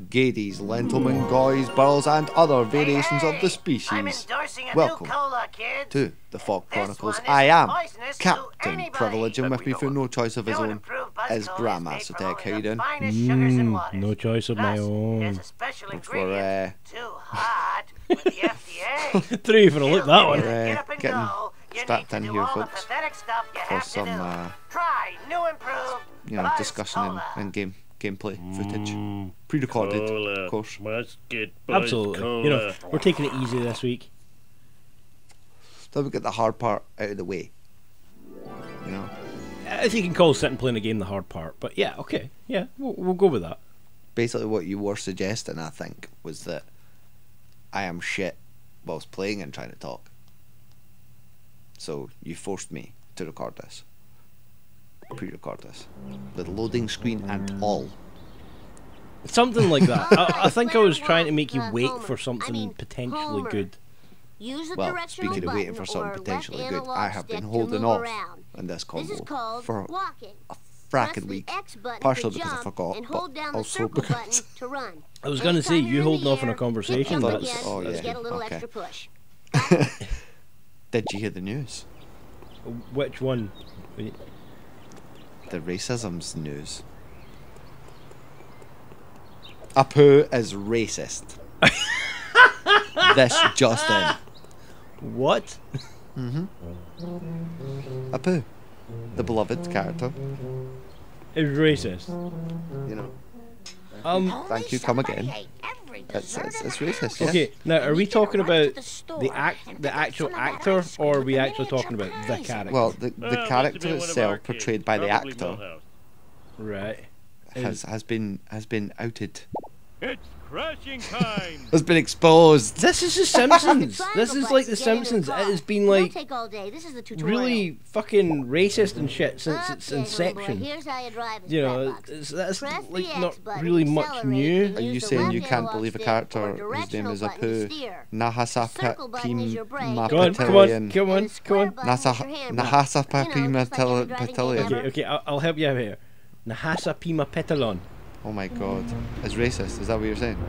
Gadies, gentlemen, guys, barrels, and other variations of the species. Welcome to the FAWK Chronicles. I am Cpt Privilege, and with me for no choice of his own is Grandmaster Tech. How you doing? No choice of my own. For Three for a look that one. Getting strapped in here, folks, for some discussion and gameplay footage, pre-recorded, of course. Absolutely. You know, we're taking it easy this week. So we get the hard part out of the way. You know, If you can call sitting playing a game the hard part, but yeah, okay, yeah, we'll go with that. Basically, what you were suggesting, I think, was that I am shit whilst playing and trying to talk. So you forced me to record this. Pre-record this with loading screen and all. Something like that. I think I was trying to make you wait for something potentially good. Well, speaking of waiting for something potentially good, I have been holding off on this combo for a fracking week, partially because I forgot, but also because I was going to say, you holding off on a conversation, but oh yeah, okay. Did you hear the news? Which one? The racism's news. Apu is racist. This just in. What? Apu, the beloved character, Is racist. you know. Thank you, come again. It's racist, yeah. Okay, now are we talking about the actual actor, or are we actually talking about the character? Well, the character itself, portrayed by the actor, right, has been outed. It's crashing time. Has been exposed. this is the Simpsons. This is like the Simpsons. It has been like really fucking racist and shit since its inception. You know, that's like not really much new. Are you saying you can't believe a character whose name is Apu? Nahasapimapitilian. Come on. Nahasapimapitilian. Okay, I'll help you out here. Nahasapimapitilian. Oh my god. Is racist? Is that what you're saying?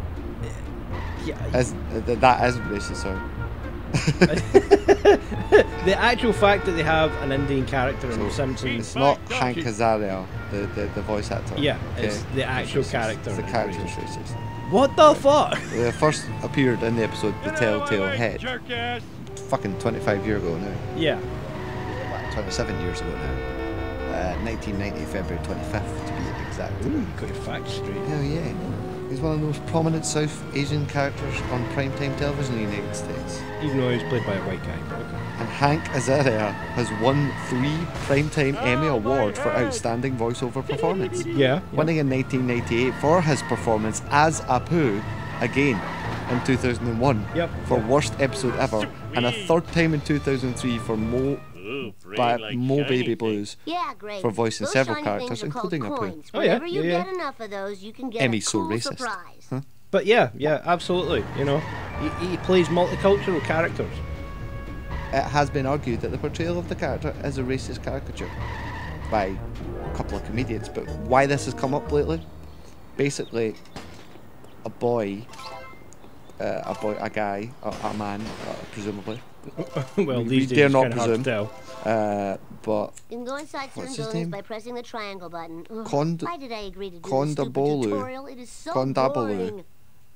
Yeah. That is racist, sorry. The actual fact that they have an Indian character in The Simpsons. It's not Hank Azaria, the voice actor. Yeah, okay. it's the actual character. The character is racist. What the fuck? They first appeared in the episode The Telltale Head. Fucking 25 years ago now. Yeah. 27 years ago now. 1990, February 25th to be exact. Ooh, you got your facts straight. Hell yeah. He's one of the most prominent South Asian characters on primetime television in the United States. Even though he's played by a white guy. Okay. And Hank Azaria has won 3 Primetime Emmy Awards for Outstanding Voiceover Performance. Yeah. Winning in 1998 for his performance as Apu, again in 2001 for Worst Episode Ever, and a third time in 2003 for Mo Baby Blues for voicing several characters, including Apu. Oh yeah, Emmy's so racist. Huh? But yeah, absolutely. You know, he plays multicultural characters. It has been argued that the portrayal of the character is a racist caricature by a couple of comedians, but why this has come up lately? Basically, a guy, a man, presumably. Well, we these days dare it's not kind of hard to presume. tell. But You can go inside what's certain his buildings name? by pressing the triangle button. Why did I agree to do Kondabolu, this tutorial? It is so Kondabolu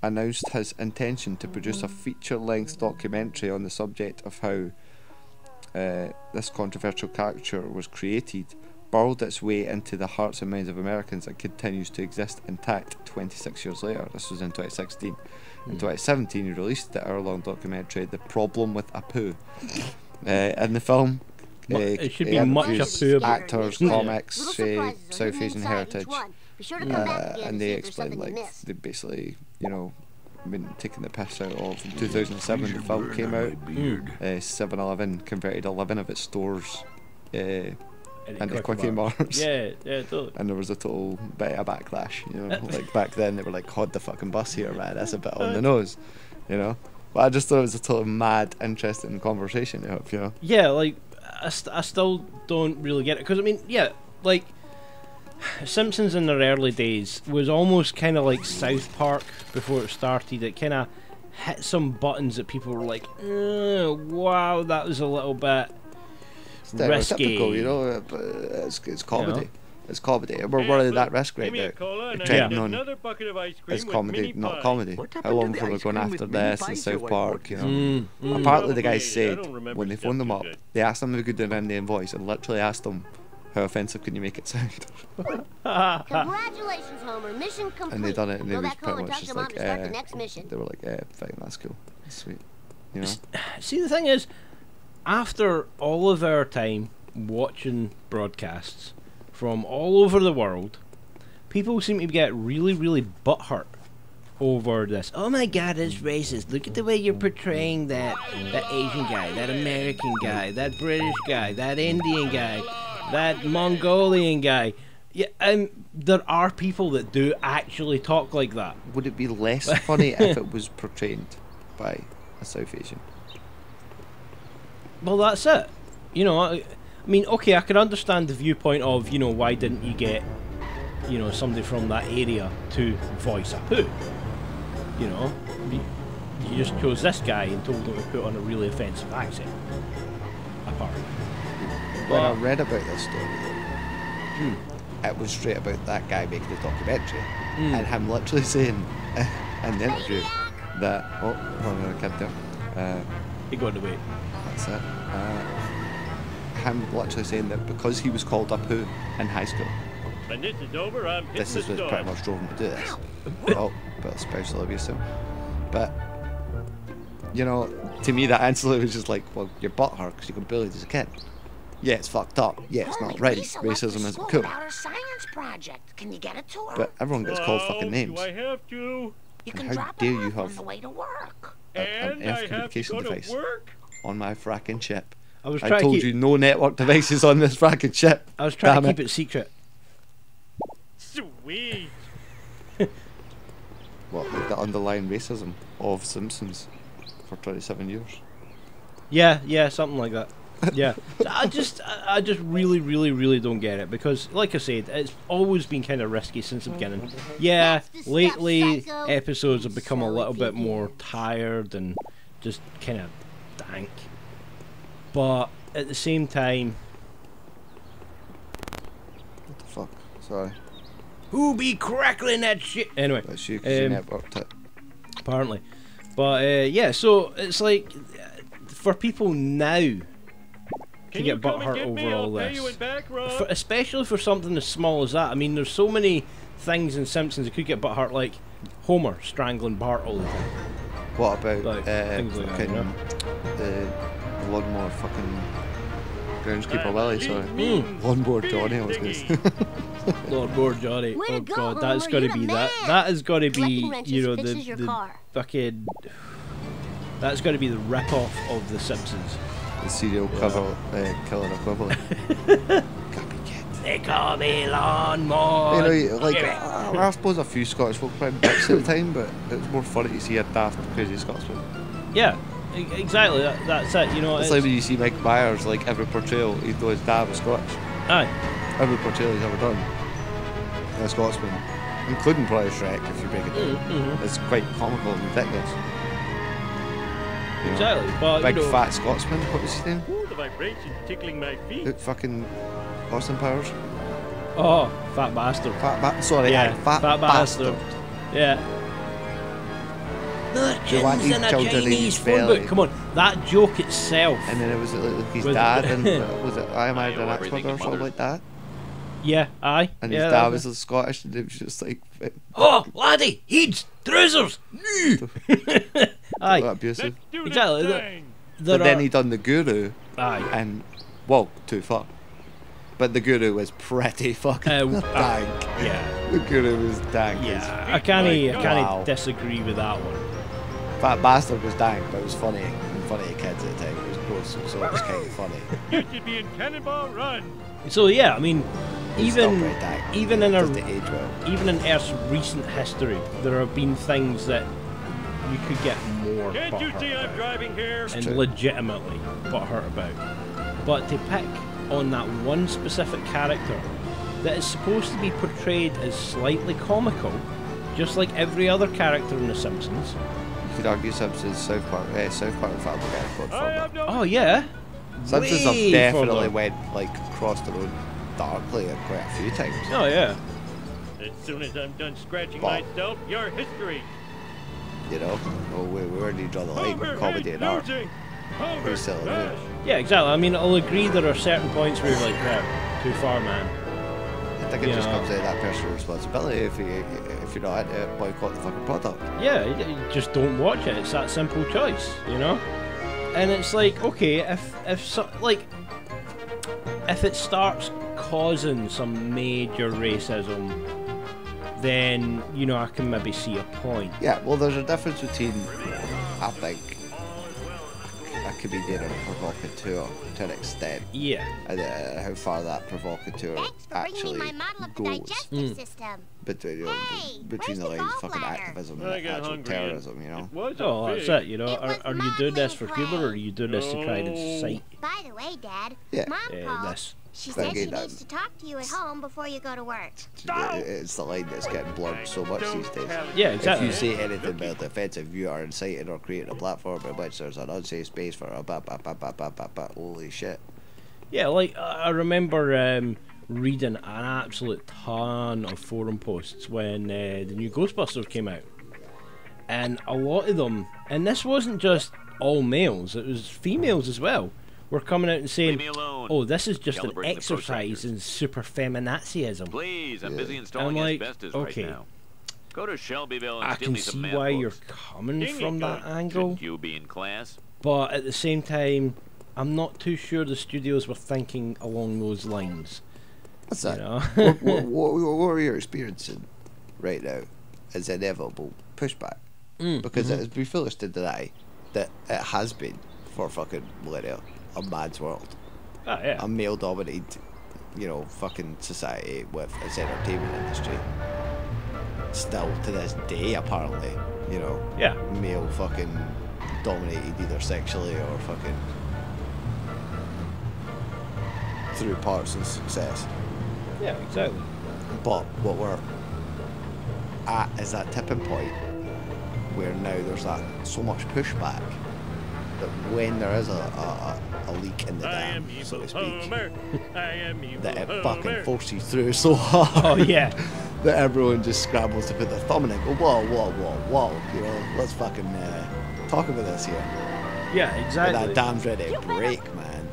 announced his intention to produce a feature-length documentary on the subject of how this controversial caricature was created, burrowed its way into the hearts and minds of Americans, and continues to exist intact 26 years later. This was in 2016. In 2017, he released the hour-long documentary, The Problem with Apu. In the film, It should be much Apu about actors, comics, South Asian heritage, and they explain, like, they basically, you know, been taking the piss out of. In 2007, the film came out. 7-Eleven converted 11 of its stores into Quickie Marts. Yeah, totally. And there was a total bit of backlash, you know. Like back then, they were like, "Hod the fucking bus here, man. That's a bit on the nose," you know. But I just thought it was a totally mad, interesting conversation to have, you know. Yeah, like I still don't really get it because I mean, yeah, like Simpsons in their early days was almost kind of like South Park before it started. It kind of hit some buttons that people were like, "Wow, that was a little bit risky." You know, but it's comedy. You know? It's comedy. We're running that risk right Give me a now. cola and I Treading need on another bucket of ice cream It's with comedy, mini not pie. comedy. What How happened long to for the we're ice going cream after with mini this and pies South at Park, you know? Mm. Apparently the Probably, guys I said don't remember when they stuff phoned them too up, good. they asked them if they could do an Indian voice and literally asked them how offensive can you make it sound. Congratulations, Homer. Mission complete. And they done it and it Go was back pretty home and much talk to just Mom like, to start the next mission. they were like, fine, that's cool. That's sweet. You know? See, the thing is, after all of our time watching broadcasts from all over the world, people seem to get really, really butthurt over this. Oh my god, it's racist. Look at the way you're portraying that Asian guy, that American guy, that British guy, that Indian guy, that Mongolian guy. Yeah, there are people that do actually talk like that. Would it be less funny if it was portrayed by a South Asian? Well, that's it. You know, I mean, okay, I could understand the viewpoint of, you know, why didn't you get, you know, somebody from that area to voice a poo? You know, you just chose this guy and told him to put on a really offensive accent. Apparently. When I read about this story, it was straight about that guy making the documentary and him literally saying in the interview that, oh, wrong with a kid there. He got away. That's it. Him literally saying that because he was called a poo in high school, When this is over, I'm hitting this is the what store. pretty much drove him to do this. Oh, but spousal abuse him. But, you know, to me that instantly was just like, well, you're butthurt because you got bullied as a kid. Yeah, it's fucked up. Yeah, it's not right. Racism isn't cool. About her science project. Can you get it to her? But everyone gets called Oh, fucking names. Do I have to? you and can how drop dare it you off have on the way to work. An And Earth I have to communication go device to work? on my fracking ship. I was I trying told to keep, you no network devices on this fracking ship. I was trying Damn to keep it secret. Sweet. What, like the underlying racism of Simpsons for 27 years? Yeah, something like that. Yeah, I just really, really, really don't get it because, like I said, it's always been kind of risky since the beginning. Yeah, That's the stuff, lately psycho. episodes have become a Silly little bit people. more tired and just kind of dank. But at the same time, What the fuck? Sorry. who be crackling that shit? Anyway, That's you because you Um, networked it. apparently, but yeah, so it's like for people now to Can you get come and butthurt get me? over all I'll pay you this. in back, Rob. Especially for something as small as that. I mean, there's so many things in Simpsons that could get butthurt, like Homer strangling Bart all the time. What about Like, things like that, fucking you know? the lawnmower fucking groundskeeper Willie? Sorry, Mm. lawnmower Johnny. I was going to say. Lord Lord Johnny. Way to Oh go, god, that's Homer, got to you're be the that. man. That has got to Collecting be, wrenches you know, fixes your the car. fucking. That's got to be the rip-off of The Simpsons. The serial killer equivalent. Copycat. They call me Lawnmower. You know, like I suppose a few Scottish folk played bits at the time, but it's more funny to see a daft, crazy Scotsman. Yeah, exactly. That's it. You know, It's like when you see Mike Myers, like every portrayal, even though his dad was Scottish, aye. every portrayal he's ever done, a Scotsman, including probably Shrek, if you break it down, Mhm. it's quite comical and ridiculous. You know, Exactly, but Big you know, fat Scotsman, what was his name? Ooh, the vibration tickling my feet. Who fucking Austin Powers? oh, fat bastard. Sorry, Yeah, fat bastard. Yeah. The Do you want kids to in eat a children in Chinese his phone belly? book. Come on, that joke itself. And then it was like his Was it- dad, and was it I Am I an Expert everything or something mother- like that? Yeah, aye. And yeah, his dad that's was Scottish, and it was just like Oh, laddie, he's trousers. Aye, abusive. Let's do Exactly, this the- thing. there But then are- he done the Guru, Aye. and well, too far. But the Guru was pretty fucking dank. Yeah, The Guru was dank. yeah. I can't Wow. disagree with that one. Fat Bastard was dank, but it was funny. And funny to kids at the time. It was gross, so it was kind of funny. You should be in Cannonball Run. So yeah, I mean, It's still even pretty dank. even in Doesn't our age well. even in Earth's recent history, there have been things that you could get more Can't you see butthurt I'm about. driving here? And legitimately butthurt about. But to pick on that one specific character that is supposed to be portrayed as slightly comical, just like every other character in The Simpsons. You could argue Simpsons, South Park, and Family Guy have gone I have further. no Oh yeah. Simpsons have Way definitely further. went crossed the road darkly quite a few times. Oh yeah. As soon as I'm done scratching Bob. myself, your history. You know, where do you draw the line with comedy and art? losing. Homer, Who's selling it? crash. Yeah, exactly. I mean, I'll agree there are certain points where you're like, wow, too far, man. I think it You just know. comes out of that personal responsibility. If you're not into it, boycott the fucking product. Yeah, you just don't watch it. It's that simple choice, you know. And it's like, okay, if it starts causing some major racism, then you know I can maybe see a point. Yeah, well, there's a difference between, I think, a comedian or a provocateur to an extent, Yeah. and how far that provocateur Thanks for bringing actually me my model of the goes digestive system. between, Hey, between the where's the lines of fucking gallbladder? activism I and get actual hungry. terrorism, you know. It was a Oh, that's fish. it. You know, It was are you doing this for modeling humor, or are clay. you doing this to try to No. cite By the way, Dad, Yeah. Mom called. this? She Then said she again, needs to talk to you at home before you go to work. It's the line that's getting blurred so much these days. Yeah, exactly. If you say anything mildly offensive, you are inciting or creating a platform in which there's an unsafe space for a holy shit. Yeah, like I remember reading an absolute ton of forum posts when the new Ghostbusters came out, and a lot of them, and this wasn't just all males, it was females as well, were coming out and saying, Leave me alone. "Oh, this is just an Calibrating the exercise in super feminazism." Please, I'm busy I'm installing like, asbestos okay. right now. Go to Shelbyville and I steal can me some see math why you're books. coming Ding from it, that God. angle, Shouldn't you be in class? but at the same time, I'm not too sure the studios were thinking along those lines. What's You that? know? what are you experiencing right now is inevitable pushback. Because it would be foolish to deny that it has been for fucking millennia a man's world. Oh yeah. A male dominated, fucking society with its entertainment industry. Still to this day, apparently, Yeah. male fucking dominated either sexually or fucking through parts and success. Yeah, exactly. But what we're at is that tipping point where now there's that so much pushback that when there is a leak in the I dam, am evil so to speak, Homer. I am evil that it Homer. fucking forces through so hard Oh yeah. that everyone just scrambles to put their thumb in it and go, whoa, let's fucking talk about this here. Yeah, But exactly. that dam's ready to break, man.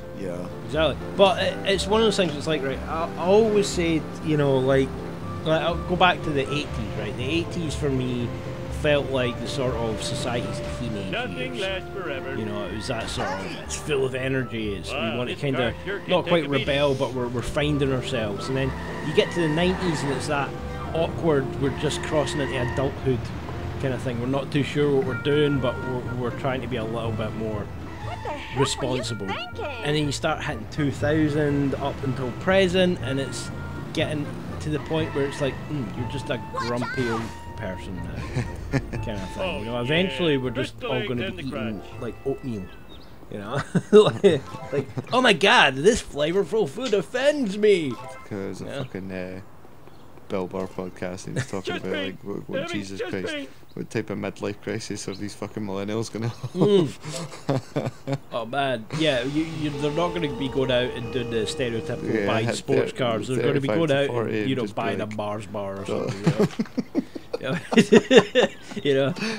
Exactly. But it's one of those things. It's like, right. I always say, like I'll go back to the 80s, right? The 80s for me felt like the sort of society's teenage Nothing years. lasts forever. You know, it was that sort of, it's full of energy, we Wow, want to this kind of, car sure can not take quite a beating. rebel, but we're finding ourselves. And then you get to the 90s and it's that awkward, we're just crossing into adulthood kind of thing. We're not too sure what we're doing, but we're trying to be a little bit more responsible. And then you start hitting 2000 up until present, and it's getting to the point where it's like, you're just a grumpy old person now, kind of thing. Oh, eventually yeah. we're just Crystal all eggs going to and be the eating crunch. like oatmeal, like, oh my god, this flavorful food offends me. Because Yeah. of fucking Bill Burr podcast and he's talking Just about me. like what Debbie, Jesus just Christ, me. what type of midlife crisis are these fucking millennials gonna have? Oh man, yeah, they're not going to be going out and doing the stereotypical Yeah, buying hit sports cars. They're going to be 35 going to out 40 and, and just be buying a like, Mars bar or "Duh." something.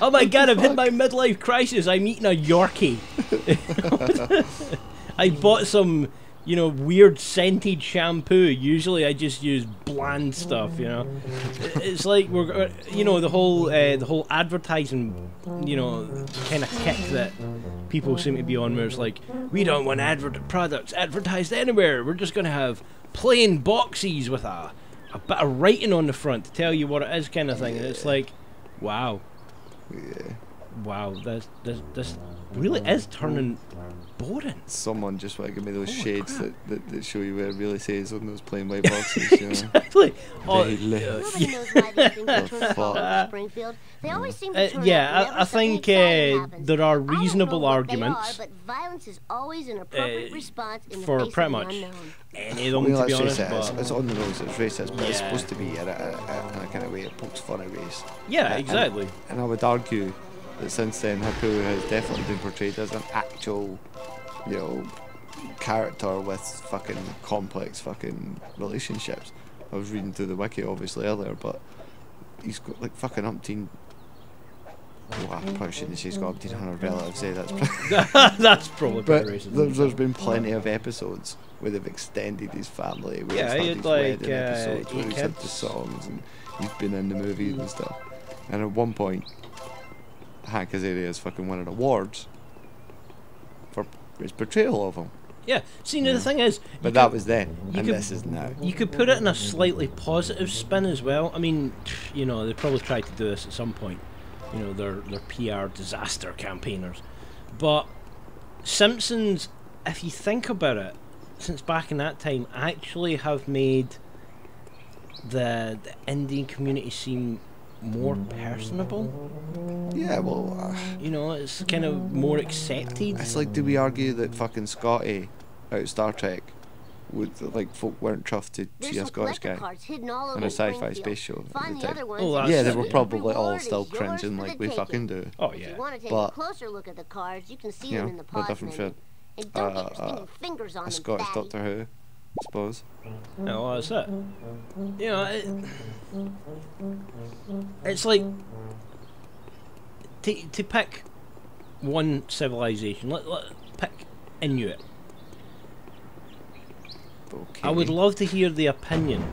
Oh my god, I've hit my midlife crisis. I'm eating a Yorkie. I bought some, weird scented shampoo. Usually I just use bland stuff, It's like we're, the whole advertising, kind of kick that people seem to be on, where it's like, we don't want products advertised anywhere. We're just going to have plain boxes with a bit of writing on the front to tell you what it is, kind of thing. And it's like, wow. Yeah. Wow, this really is turning boring. Someone just want to give me those Holy shades crap. that show you where it really says on those plain white boxes, you know. Exactly. Oh, They live. Nobody knows why these things are turned fuck. in Springfield. They always seem to turn out yeah, whenever I something think exciting happens. there are I don't know reasonable what arguments they are, but violence is always an appropriate response in the for face pretty of the much unknown. any of them, I mean, to be let's honest. face it, But it's on the nose, it's racist, but it's Yeah. supposed to be in a kind of way it pokes fun at race. yeah, exactly. And I would argue that since then, Hapu has definitely been portrayed as an actual, you know, character with fucking complex fucking relationships. I was reading through the wiki obviously earlier, but he's got like fucking umpteen. Well, I probably shouldn't say he's got umpteen 100 relatives. That's That's probably but pretty racist. there's been plenty of episodes where they've extended his family. Where Yeah, he's he had had these like, wedding episodes where 8 he's had the kids. songs and he's been in the movies and stuff. And at one point, Hank Azaria has fucking won an awards for his portrayal of him. Yeah. See, now the thing is, But that was then, you and could- this is now. you could put it in a slightly positive spin as well. I mean, you know, they probably tried to do this at some point. You know, they're PR disaster campaigners. But Simpsons, if you think about it, since back in that time, actually have made the Indian community seem more personable. Yeah, well, You know, it's kind of more accepted. it's like, do we argue that fucking Scotty out of Star Trek would, like, folk weren't chuffed to There's see a some Scottish collector guy cards hidden all on over a sci-fi Springfield. space show at Find the the time? other ones. Oh, and that's Yeah, they it. were the probably all reward still is yours cringing for like the we fucking taking. do. Oh If yeah. you want to take But, a closer look at the cards, you can see you them know, in the no pods different menu. shit. And don't get your stinging fingers on A them, Scottish fatty. Doctor Who, I suppose. Yeah, well, that's it. You know, it's like to pick one civilization. Let pick Inuit. Okay. I would love to hear the opinion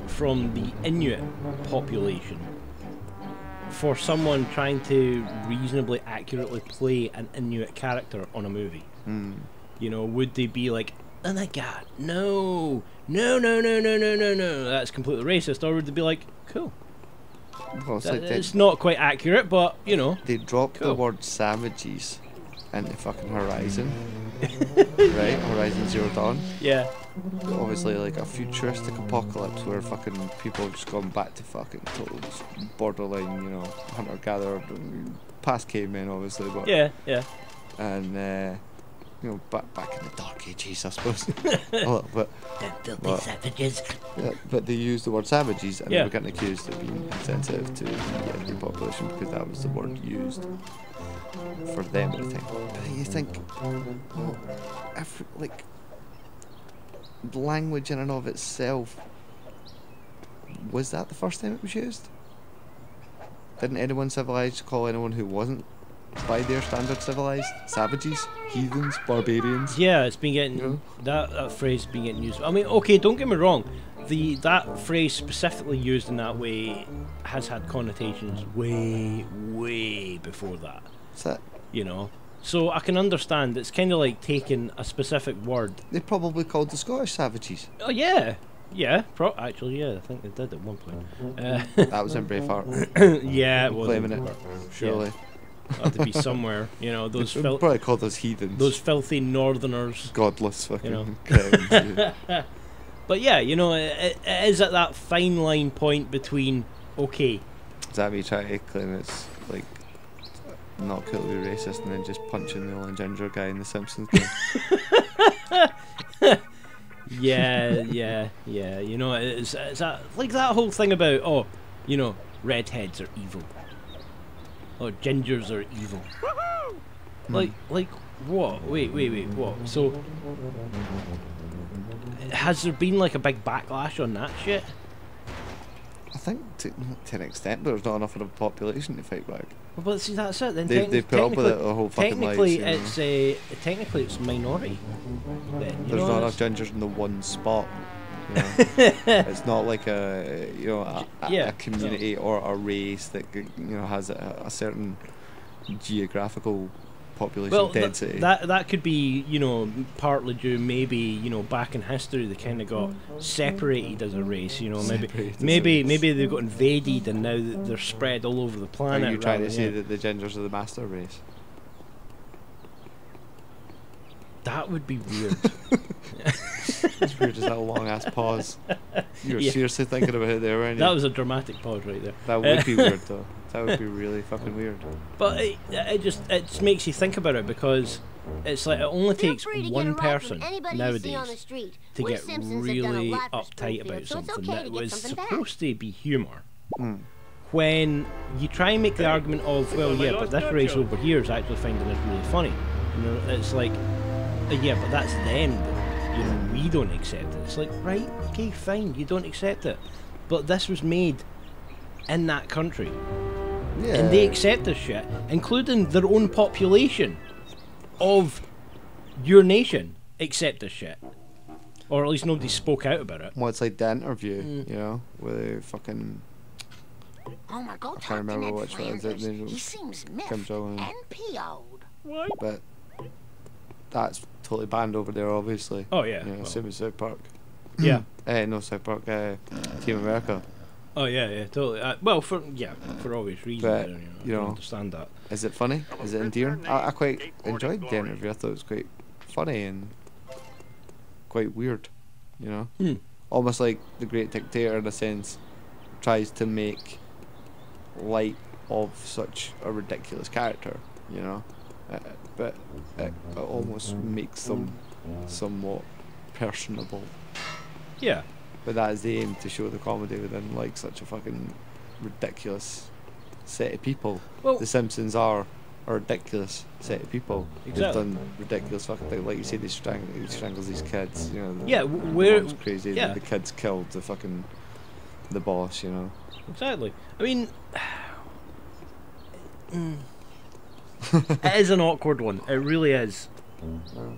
from the Inuit population for someone trying to reasonably accurately play an Inuit character on a movie. You know, would they be like, oh my god, no, that's completely racist, or would they be like, cool, Well, it's like it's not quite accurate, but you know, they dropped the Cool. word savages into fucking Horizon. Right? Horizon Zero Dawn. yeah, Obviously, like a futuristic apocalypse where fucking people have just gone back to fucking total borderline, you know, hunter-gatherer, past cavemen, obviously, but yeah, and you know, back in the dark ages, I suppose. A little bit. filthy savages. Yeah, but they used the word savages, and Yeah. they were getting accused of being insensitive to the Indian population because that was the word used for them at the time. But you think, well, like, language in and of itself, was that the first time it was used? Didn't anyone civilized call anyone who wasn't, by their standard, civilized savages, heathens, barbarians? Yeah, it's been getting Yeah. that phrase has been getting used. I mean, okay, don't get me wrong. That phrase specifically used in that way has had connotations way before that. That's it. You know, so I can understand. It's kind of like taking a specific word. They probably called the Scottish savages. Oh yeah, actually, yeah, I think they did at one point. That was in Braveheart. Yeah, it was. Claiming it, surely. Had to be somewhere. You know, those They probably called us heathens. those filthy northerners. godless fucking know. crowns. Yeah. But yeah, you know, it is at that fine line point between okay. Is that me trying to claim it's like not cool to be racist and then just punching the old ginger guy in the Simpsons game? Yeah. You know, it's that, like that whole thing about, oh, you know, redheads are evil. Oh, gingers are evil. Like what? Wait, what? So, has there been like a big backlash on that shit? I think to an extent, but there's not enough of a population to fight back. Well, but see, that's it. Then They put up with it their whole fucking lives. technically, You know? technically it's minority. Then, you There's know, not it's- enough gingers in the one spot. You know? It's not like a Yeah. community or a race that you know has a certain geographical population density. That could be, you know, partly due maybe, you know, back in history they kind of got separated as a race, you know, maybe they got invaded and now they're spread all over the planet. Are you trying to say that the gingers are the master race? That would be weird. It's weird, just that long ass pause. You were seriously thinking about it there, weren't you? That was a dramatic pause right there. That would be weird though. That would be really fucking weird. But it just makes you think about it, because it's like it only takes one person nowadays to get really uptight about something that was supposed to be humour. When you try and make the argument of, well, yeah, but this race over here is actually finding this really funny. You know, it's like, yeah, but that's them. You know, we don't accept it. It's like, right, okay, fine, you don't accept it, but this was made in that country, and they accept this shit, including their own population of your nation accept this shit, or at least nobody spoke out about it. Well, it's like the interview, you know, with fucking. Oh my God, I can't remember which one it is. He seems miffed and PO'd. What? But that's totally banned over there, obviously. Oh yeah. You know, same as South Park. Yeah. No, South Park. Team America. Oh yeah, totally. Well, for obvious reasons. But, you know, I understand that. Is it funny? Is it endearing? I quite enjoyed the interview. I thought it was quite funny and quite weird. You know, almost like The Great Dictator in a sense tries to make light of such a ridiculous character. You know. But it almost makes them somewhat personable. Yeah. But that is the aim, to show the comedy within like such a fucking ridiculous set of people. Well, the Simpsons are a ridiculous set of people. Exactly. They've done ridiculous fucking things. Like you say, he strangles these kids. You know. Yeah, where crazy. Yeah. The kids killed the fucking the boss. You know. Exactly. I mean. It is an awkward one. It really is.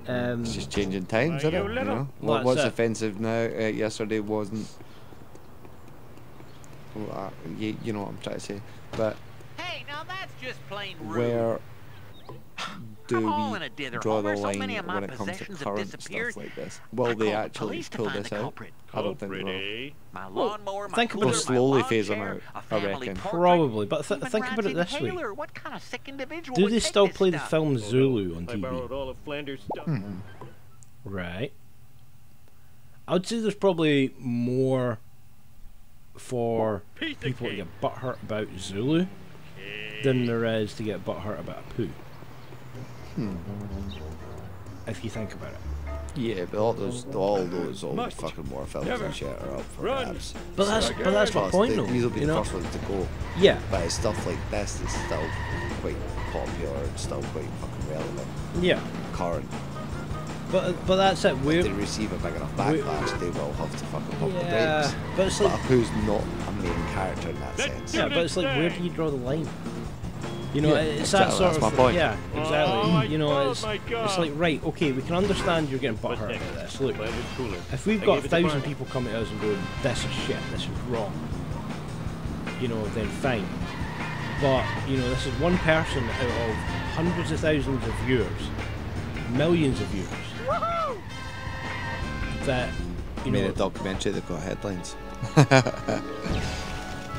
It's just changing times, isn't it? You know? Well, What's offensive now? Yesterday wasn't. Well, you know what I'm trying to say. But hey, now that's just plain rude. where do I'm we draw the line when it comes to current stuff like this? Will they actually pull this out? I don't think they will. My lawnmower, my think about They'll it. slowly phase them out, I reckon. Probably, but think about it this way. What kind of sick individual Do would they take still this play the stuff? film Zulu on I borrowed TV? all of Flanders' stuff. Right. I would say there's probably more for Piece of people to cake. get butthurt about Zulu than there is to get butthurt about a poo. If you think about it. Yeah, but all those old fucking war films and shit are up for grabs. But that's my point though. These will be You the know? first ones to go. Yeah. But it's stuff like this is still quite popular and still quite fucking relevant. Yeah. Current. But that's it. If We're they receive a big enough backlash, they will have to fucking pump the yeah. brakes. But it's But like Apu's not a main character in that sense. yeah, but it's like where do you draw the line? You know, Yeah, it's that exactly, sort that's of my point. yeah, exactly. You know, Oh my God. it's like right, okay, we can understand you're getting butthurt about this. Look, Flanders cooler. if we've I got gave it to 1,000 Barney. people coming to us and going, this is shit, this is wrong, you know, then fine. But, you know, this is one person out of hundreds of thousands of viewers, millions of viewers, that, you Made know, a documentary that got headlines.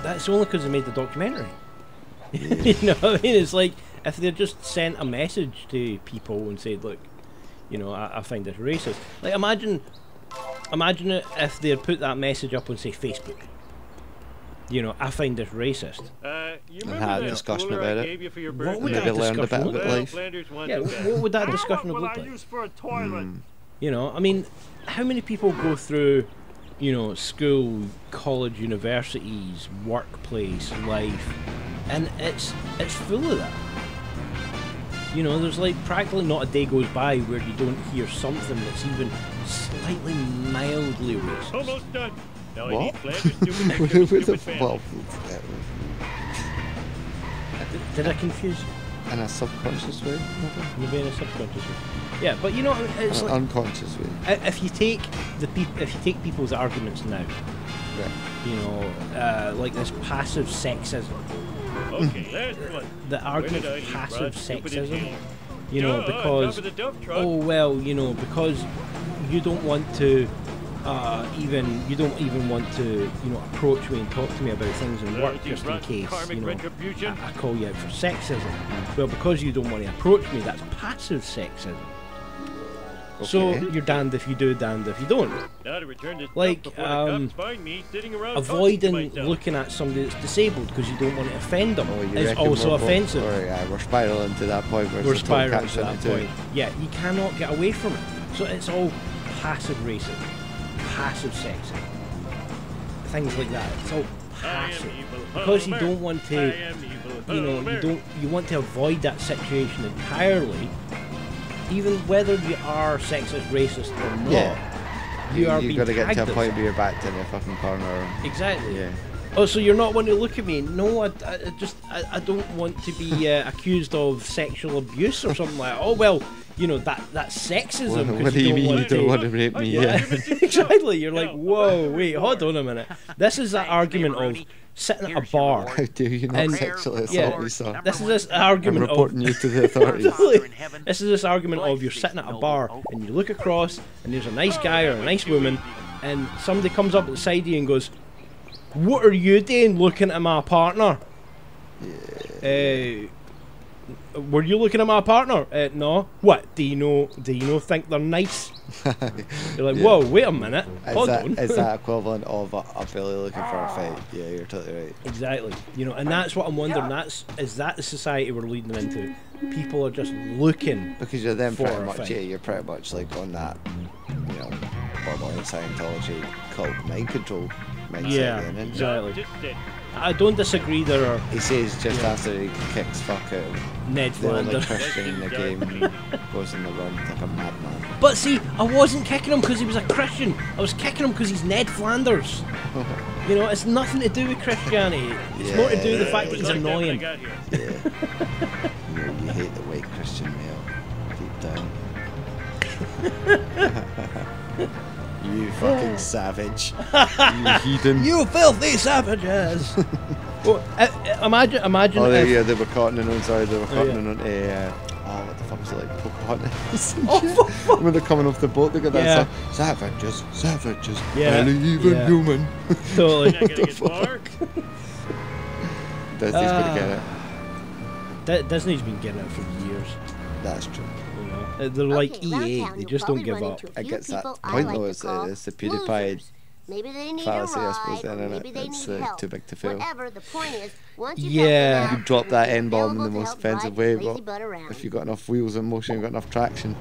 that's only because they made the documentary. You know what I mean? It's like, if they just sent a message to people and said, look, you know, I find this racist. Like, imagine it if they had put that message up on, say, Facebook. You know, I find this racist. You And remember had a that discussion cooler about I it. gave you for your What would birthday? Maybe that learned a bit discussion about look Well, life. Flanders wanted Yeah, that. what would that How discussion much have will looked I like? use for a toilet? You know, I mean, how many people go through, you know, school, college, universities, workplace, life, and it's full of that. You know, there's like practically not a day goes by where you don't hear something that's even slightly mildly racist. Almost done. Now I What? need Flanders stupid With picture, the stupid well, Did I confuse you? in a subconscious way, Maybe in a subconscious way. Yeah, but you know, it's in an like unconscious way. if you take people's arguments now, Right. you know, like this passive sexism. Okay, last one. The argument Where for did I passive leave Rod? Stupid sexism, idiot. you know, because oh well, you know, because you don't want to you don't even want to, you know, approach me and talk to me about things in work just in case, you know, I call you out for sexism. Well, because you don't want to approach me, that's passive sexism. Okay. So you're damned if you do, damned if you don't. Like, avoiding looking at somebody that's disabled because you don't want to offend them is also offensive. We're spiraling to that point where We're it's a total spiraling to that catch-22. point. Yeah, you cannot get away from it. So it's all passive racism, passive sexism, things like that. It's all passive because you don't want to, you know, you want to avoid that situation entirely. Even whether you are sexist, racist or not, you are being got to get to a tagged point as where you're backed in the fucking corner. exactly. Yeah. Oh, so you're not wanting to look at me? No, I don't want to be accused of sexual abuse or something like that. Oh well, you know that's sexism. What do you mean you don't want to rape me? Yeah. Exactly. You're like, whoa, wait, hold on a minute. This is that argument of sitting at a bar. How do you not sexually assault me, sir? This is this I'm argument reporting of you to the authorities. this is this argument of you're sitting at a bar and you look across and there's a nice guy or a nice woman and somebody comes up at the side of you and goes, "What are you doing looking at my partner?" Were you looking at my partner? No. What? Do you know think they're nice? You're like, whoa, wait a minute. Hold on. Is that equivalent of a Billy looking for a fight? Yeah, you're totally right. Exactly. You know, and that's what I'm wondering. Is that the society we're leading into? People are just looking. Because you're then for pretty a much, fight. yeah, you're pretty much like on that, you know, borderline Scientology cult mind control mindset. Yeah, then, isn't it? exactly. I don't disagree. There are He says just after he kicks fuck out, Ned the only Flanders. Christian in the game goes in the run like a madman. But see, I wasn't kicking him because he was a Christian. I was kicking him because he's Ned Flanders. You know, it's nothing to do with Christianity. It's more to do with the fact that he's annoying. Yeah. You hate the white Christian male deep down. You fucking savage. You heathen. You filthy savages! Well, imagine. Oh, if, yeah, they were cottoning on, sorry, they were cottoning on what the fuck was it, like Pocahontas? When they're coming off the boat, they got that savages, barely even human. Totally. Disney's gonna get it. Disney's been getting it for years. That's true. You know, they're like EA. They just don't give up. I guess that point though is the PewDiePie Maybe they need fallacy, a I ride, suppose, or then, isn't maybe it? they It's need help. too big to fail. Whatever, the point is, once you Yeah. You drop that N-bomb in the available to most help offensive drive way, lazy but butt around. if you've got enough wheels in motion, you've got enough traction.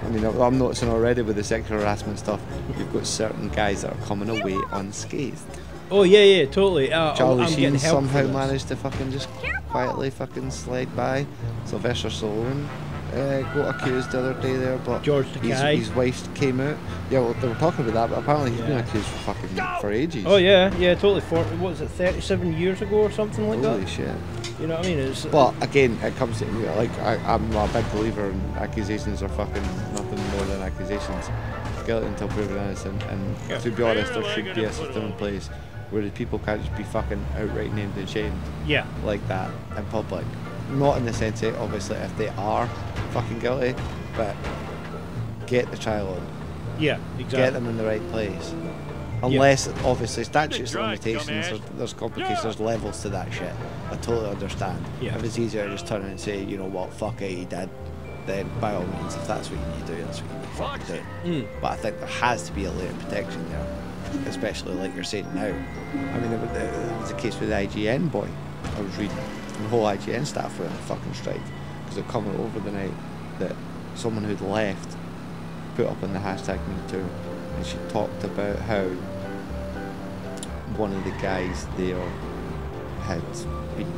I mean, I'm noticing already with the sexual harassment stuff, you've got certain guys that are coming away unscathed. Oh yeah, totally. Charlie I'm Sheen getting help somehow for this. managed to fucking just quietly fucking slide by. Sylvester Stallone got accused the other day there, but George Takei. his wife came out. Yeah, well, they were talking about that, but apparently he's been accused for ages. Oh yeah, totally. What was it, 37 years ago or something like Holy that? shit. You know what I mean? It's, But again, it comes to me, like, I'm a big believer in accusations are fucking nothing more than accusations. Guilty until proven innocent, and to be honest, there should be a system in place where the people can't just be fucking outright named and shamed yeah, like that in public. Not in the sense that obviously if they are fucking guilty, but get the trial on. yeah, exactly. Get them in the right place. Unless, obviously, statutes of limitations, there's complications, there's levels to that shit. I totally understand. Yeah. If it's easier to just turn and say, you know what, fuck it, he did, then by all means, if that's what you need to do, that's what you need to fucking do. But I think there has to be a layer of protection there, especially like you're saying now. I mean, there was a case with the IGN boy. I was reading, and the whole IGN staff were on a fucking strike because they're coming over the night that someone who'd left put up on the hashtag #MeToo, and she talked about how one of the guys there had been,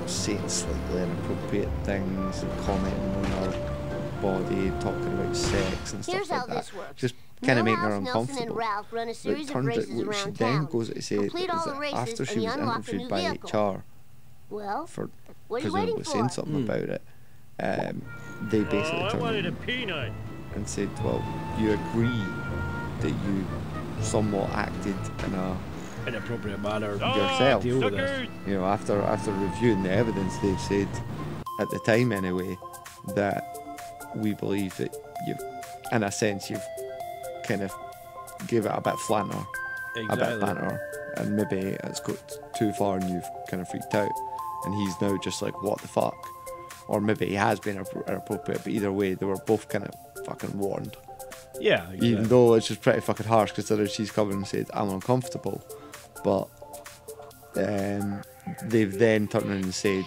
saying slightly inappropriate things and commenting on her body, talking about sex and Here's stuff how like this that. works. Just kind of making her Millhouse, Nelson, and uncomfortable. Ralph run a But it series of turns out races what she around then town. goes to say is Complete all the that races after and she you was unlock a interviewed new by vehicle. HR Well, for what are you presumably waiting saying for? something about it, they basically turned wanted a around peanut. and said, well, you agree that you somewhat acted in a Inappropriate manner. yourself. Deal with this. You know, after reviewing the evidence, they've said, at the time anyway, that we believe that you've, in a sense, you've kind of gave it a bit flanner, a bit banter, and maybe it's got too far and you've kind of freaked out, and he's now just like, what the fuck? Or maybe he has been inappropriate, but either way, they were both kind of fucking warned. Yeah, exactly. Even though it's just pretty fucking harsh, considering she's come and said, I'm uncomfortable. But they've then turned around and said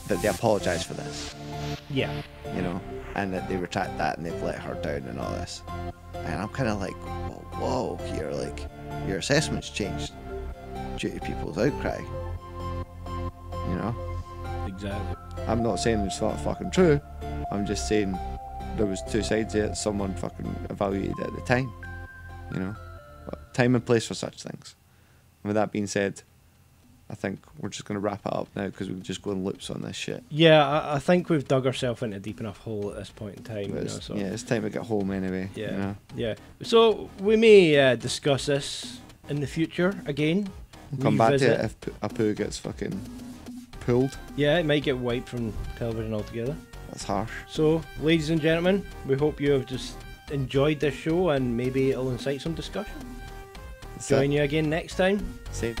that they apologise for this. Yeah. You know, and that they retract that and they've let her down and all this. And I'm kind of like, whoa, here, like, your assessment's changed due to people's outcry. You know? Exactly. I'm not saying it's not fucking true. I'm just saying there was two sides of it. Someone fucking evaluated it at the time. You know? But time and place for such things. And with that being said, I think we're just going to wrap it up now because we can just go in loops on this shit. Yeah, I think we've dug ourselves into a deep enough hole at this point in time. You know, so. Yeah, it's time to get home anyway. Yeah, you know? Yeah. So we may discuss this in the future again. We'll come back to it if Apu gets fucking pulled. Yeah, it might get wiped from television altogether. That's harsh. So, ladies and gentlemen, we hope you have just enjoyed this show and maybe it'll incite some discussion. Join you again next time. Same.